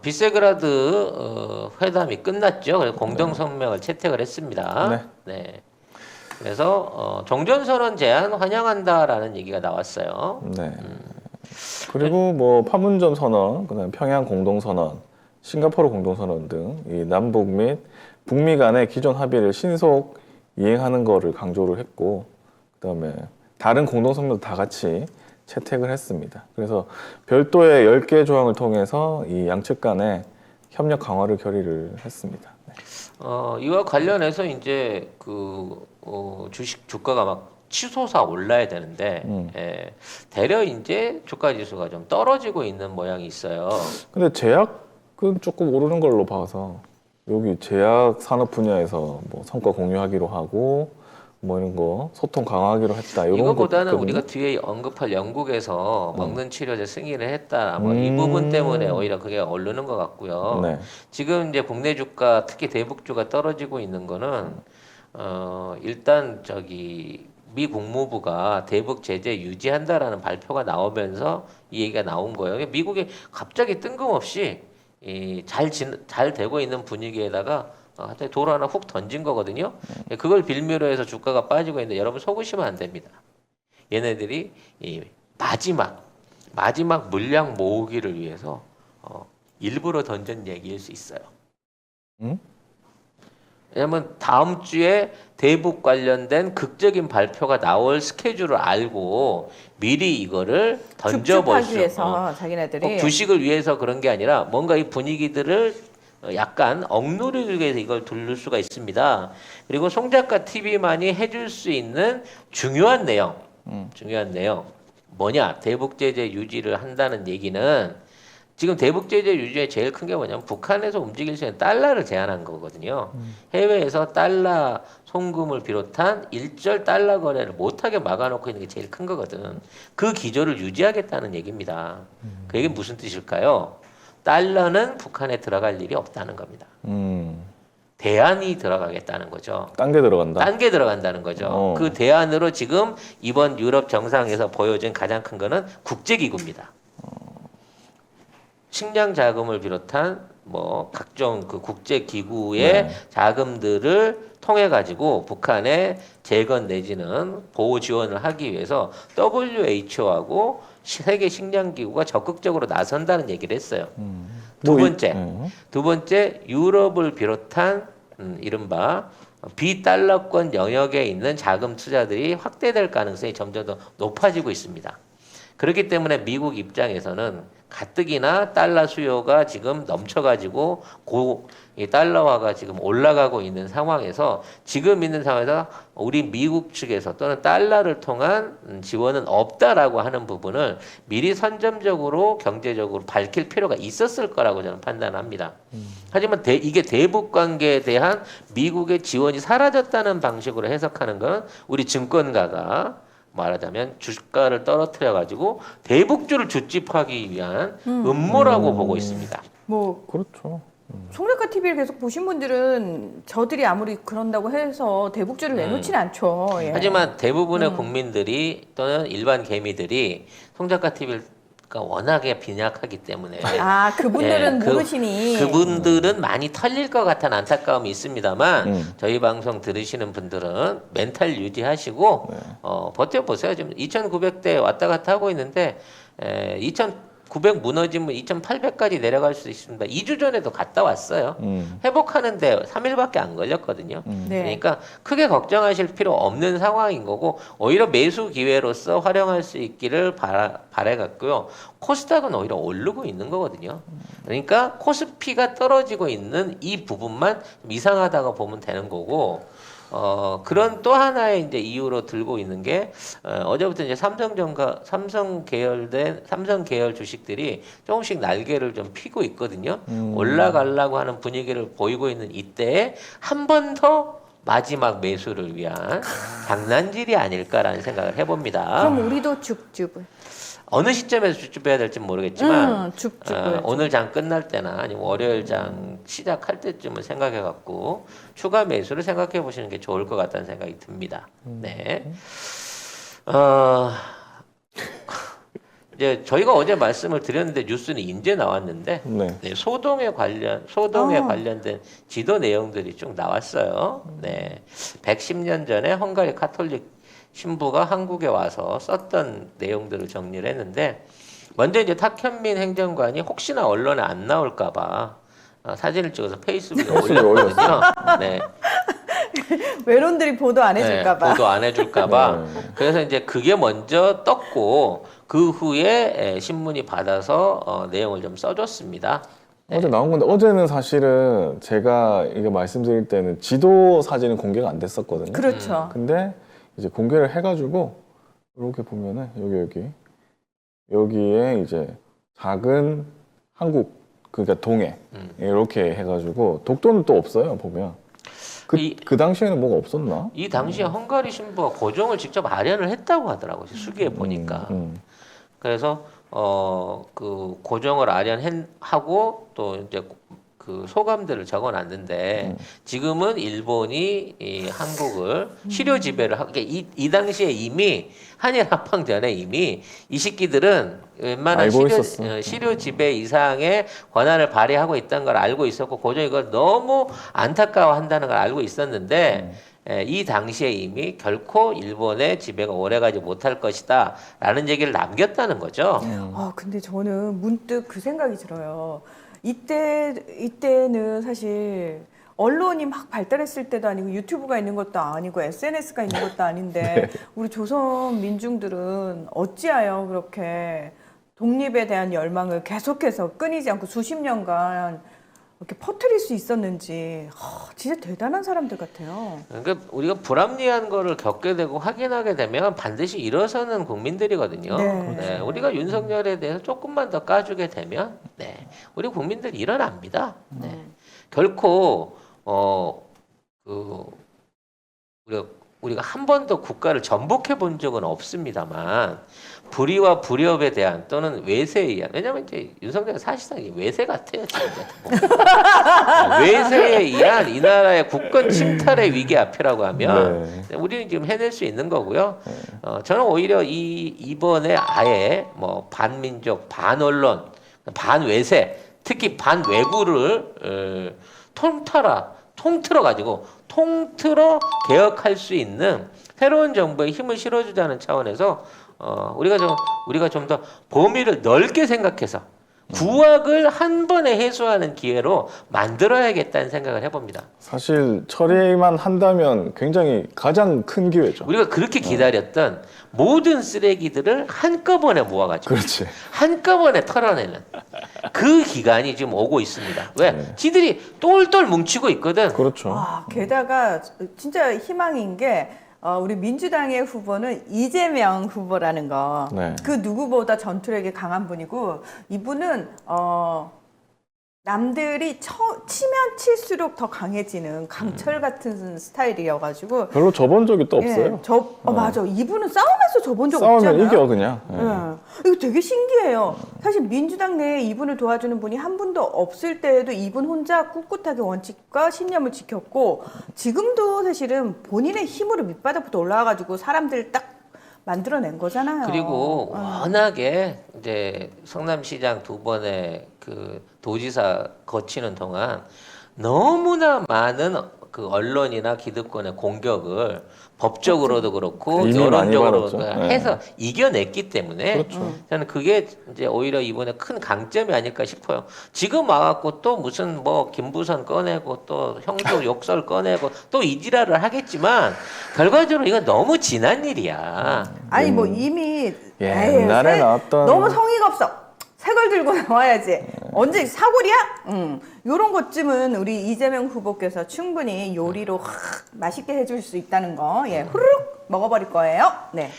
비세그라드 회담이 끝났죠. 그래서 공동 성명을 채택을 했습니다. 네. 네. 그래서 종전선언 제안 환영한다라는 얘기가 나왔어요. 네. 그리고 뭐 파문점 선언, 그다음 평양 공동 선언, 싱가포르 공동 선언 등 이 남북 및 북미 간의 기존 합의를 신속 이행하는 거를 강조를 했고, 그다음에 다른 공동 성명도 다 같이 채택을 했습니다. 그래서 별도의 10개 조항을 통해서 이 양측 간의 협력 강화를 결의를 했습니다. 네. 이와 관련해서 이제 주식 주가가 막 치솟아 올라야 되는데 대려 이제 주가 지수가 좀 떨어지고 있는 모양이 있어요. 근데 제약은 조금 오르는 걸로 봐서 여기 제약 산업 분야에서 뭐 성과 공유하기로 하고 뭐 이런 거 소통 강화하기로 했다. 이런 이거보다는 거 우리가 뒤에 언급할 영국에서 먹는 치료제 승인을 했다. 뭐 이 부분 때문에 오히려 그게 오르는 것 같고요. 네. 지금 이제 국내 주가 특히 대북주가 떨어지고 있는 거는 일단 미 국무부가 대북 제재 유지한다라는 발표가 나오면서 이 얘기가 나온 거예요. 미국이 갑자기 뜬금없이 잘 되고 있는 분위기에다가 갑자기 돌 하나 훅 던진 거거든요. 그걸 빌미로 해서 주가가 빠지고 있는데 여러분 속으시면 안 됩니다. 얘네들이 이 마지막 물량 모으기를 위해서 일부러 던진 얘기일 수 있어요. 왜냐면 다음 주에 대북 관련된 극적인 발표가 나올 스케줄을 알고 미리 이거를 던져버리죠. 위해서 자기네들이 꼭 주식을 위해서 그런 게 아니라 뭔가 이 분위기들을 약간 억누르기 위해서 이걸 두를 수가 있습니다. 그리고 송 작가 TV만이 해줄 수 있는 중요한 내용 뭐냐? 대북 제재 유지를 한다는 얘기는 지금 대북 제재 유지의 제일 큰 게 뭐냐면 북한에서 움직일 수 있는 달러를 제한한 거거든요. 해외에서 달러 송금을 비롯한 일절 달러 거래를 못하게 막아놓고 있는 게 제일 큰 거거든. 그 기조를 유지하겠다는 얘기입니다. 그 얘기는 무슨 뜻일까요? 달러는 북한에 들어갈 일이 없다는 겁니다. 대안이 들어가겠다는 거죠. 딴 게 들어간다. 딴 게 들어간다는 거죠. 그 대안으로 지금 이번 유럽 정상에서 보여준 가장 큰 거는 국제기구입니다. 식량 자금을 비롯한 뭐 각종 그 국제 기구의 자금들을 통해 가지고 북한에 재건 내지는 보호 지원을 하기 위해서 WHO하고 세계 식량 기구가 적극적으로 나선다는 얘기를 했어요. 두 번째 유럽을 비롯한 이른바 비달러권 영역에 있는 자금 투자들이 확대될 가능성이 점점 더 높아지고 있습니다. 그렇기 때문에 미국 입장에서는 가뜩이나 달러 수요가 지금 넘쳐가지고 이 달러화가 지금 올라가고 있는 상황에서 지금 있는 상황에서 우리 미국 측에서 또는 달러를 통한 지원은 없다라고 하는 부분을 미리 선점적으로 경제적으로 밝힐 필요가 있었을 거라고 저는 판단합니다. 하지만 이게 대북 관계에 대한 미국의 지원이 사라졌다는 방식으로 해석하는 건 우리 증권가가 말하자면 주가를 떨어뜨려 가지고 대북주를 주집하기 위한 음모라고 보고 있습니다. 뭐 그렇죠. 송작가 TV를 계속 보신 분들은 저들이 아무리 그런다고 해서 대북주를 내놓지는 않죠. 예. 하지만 대부분의 국민들이 또는 일반 개미들이 송작가 TV를 워낙에 빈약하기 때문에 그분들은 모르시니 그분들은 많이 털릴 것 같은 안타까움이 있습니다만 저희 방송 들으시는 분들은 멘탈 유지하시고 버텨보세요. 지금 2,900대 왔다 갔다 하고 있는데 2,900 무너지면 2,800까지 내려갈 수 있습니다. 2주 전에도 갔다 왔어요. 회복하는데 3일밖에 안 걸렸거든요. 네. 그러니까 크게 걱정하실 필요 없는 상황인 거고 오히려 매수 기회로서 활용할 수 있기를 바라겠고요. 코스닥은 오히려 오르고 있는 거거든요. 그러니까 코스피가 떨어지고 있는 이 부분만 좀 이상하다고 보면 되는 거고 그런 또 하나의 이제 이유로 들고 있는 게 어제부터 이제 삼성 계열 주식들이 조금씩 날개를 좀 피고 있거든요. 올라가려고 하는 분위기를 보이고 있는 이때에 한 번 더 마지막 매수를 위한 장난질이 아닐까라는 생각을 해봅니다. 그럼 우리도 줍줍을 어느 시점에서 줍줍해야 될지 모르겠지만 줍줍을 오늘 장 끝날 때나 아니면 월요일 장 시작할 때쯤을 생각해 갖고 추가 매수를 생각해 보시는 게 좋을 것 같다는 생각이 듭니다. 네. 이제 저희가 어제 말씀을 드렸는데 뉴스는 이제 나왔는데 네. 네, 소동에 관련된 지도 내용들이 쭉 나왔어요. 네, 110년 전에 헝가리 카톨릭 신부가 한국에 와서 썼던 내용들을 정리를 했는데 먼저 이제 탁현민 행정관이 혹시나 언론에 안 나올까봐 사진을 찍어서 페이스북에 올렸거든요. 네. 외론들이 보도 안 해줄까봐. 네, 보도 안 해줄까봐. 네. 그래서 이제 그게 먼저 떴고 그 후에 신문이 받아서 내용을 좀 써줬습니다. 어제 나온 건데 어제는 사실은 제가 이거 말씀드릴 때는 지도 사진은 공개가 안 됐었거든요. 그렇죠. 근데 이제 공개를 해가지고 이렇게 보면은 여기에 이제 작은 한국 그러니까 동해 이렇게 해가지고 독도는 또 없어요 보면 그 당시에는 뭐가 없었나? 이 당시에 헝가리 신부가 고종을 직접 아련을 했다고 하더라고요. 수기에 보니까. 그래서 그 고종을 아련하고 또 이제 그 소감들을 적어놨는데 지금은 일본이 이 한국을 시료 지배를 하고 이 당시에 이미 한일 합방 전에 이미 이 새끼들은 웬만한 시료 지배 이상의 권한을 발휘하고 있다는 걸 알고 있었고 고종이 이걸 너무 안타까워한다는 걸 알고 있었는데 이 당시에 이미 결코 일본의 지배가 오래가지 못할 것이다 라는 얘기를 남겼다는 거죠. 근데 저는 문득 그 생각이 들어요. 이때는 사실 언론이 막 발달했을 때도 아니고 유튜브가 있는 것도 아니고 SNS가 있는 것도 아닌데 우리 조선 민중들은 어찌하여 그렇게 독립에 대한 열망을 계속해서 끊이지 않고 수십 년간 이렇게 퍼뜨릴 수 있었는지 진짜 대단한 사람들 같아요. 그러니까 우리가 불합리한 거를 겪게 되고 확인하게 되면 반드시 일어서는 국민들이거든요. 네. 우리가 윤석열에 대해서 조금만 더 까주게 되면 우리 국민들 일어납니다. 결코 우리가 한 번도 국가를 전복해 본 적은 없습니다만 불의와 불협에 대한 또는 외세에 의한 왜냐면 이제 윤석열은 사실상 외세 같아요 지금 외세에 의한 이 나라의 국권 침탈의 위기 앞이라고 하면 우리는 지금 해낼 수 있는 거고요. 저는 오히려 이번에 아예 뭐 반민족, 반언론, 반외세, 특히 반외구를 통틀어 가지고 통틀어 개혁할 수 있는 새로운 정부에 힘을 실어주자는 차원에서 우리가 좀 더 범위를 넓게 생각해서 구악을 한 번에 해소하는 기회로 만들어야겠다는 생각을 해봅니다. 사실 처리만 한다면 굉장히 가장 큰 기회죠. 우리가 그렇게 기다렸던 모든 쓰레기들을 한꺼번에 모아가지고 한꺼번에 털어내는 그 기간이 지금 오고 있습니다. 왜? 지들이 똘똘 뭉치고 있거든. 그렇죠. 게다가 진짜 희망인 게 우리 민주당의 후보는 이재명 후보라는 거. 그 누구보다 전투력이 강한 분이고 이분은 남들이 치면 칠수록 더 강해지는 강철 같은 스타일이어가지고 별로 져본 적이 또 없어요. 맞아. 이분은 싸움에서 져본 적 싸우면 없잖아요. 이겨 그냥. 이거 되게 신기해요. 사실 민주당 내에 이분을 도와주는 분이 한 분도 없을 때에도 이분 혼자 꿋꿋하게 원칙과 신념을 지켰고 지금도 사실은 본인의 힘으로 밑바닥부터 올라와가지고 사람들 딱 만들어낸 거잖아요. 그리고 워낙에 이제 성남시장 2번의 그 도지사 거치는 동안 너무나 많은 그 언론이나 기득권의 공격을 법적으로도 그렇고 여론적으로도 해서 이겨냈기 때문에 저는 그게 이제 오히려 이번에 큰 강점이 아닐까 싶어요. 지금 와갖고 또 무슨 뭐 김부선 꺼내고 또 형조 욕설 꺼내고 또 이지랄을 하겠지만 결과적으로 이건 너무 지난 일이야. 아니 뭐 이미 옛날에 나왔던 너무 성의가 없어. 새 걸 들고 나와야지. 언제 사골이야? 요런 것쯤은 우리 이재명 후보께서 충분히 요리로 맛있게 해줄 수 있다는 거, 후루룩 먹어버릴 거예요. 네.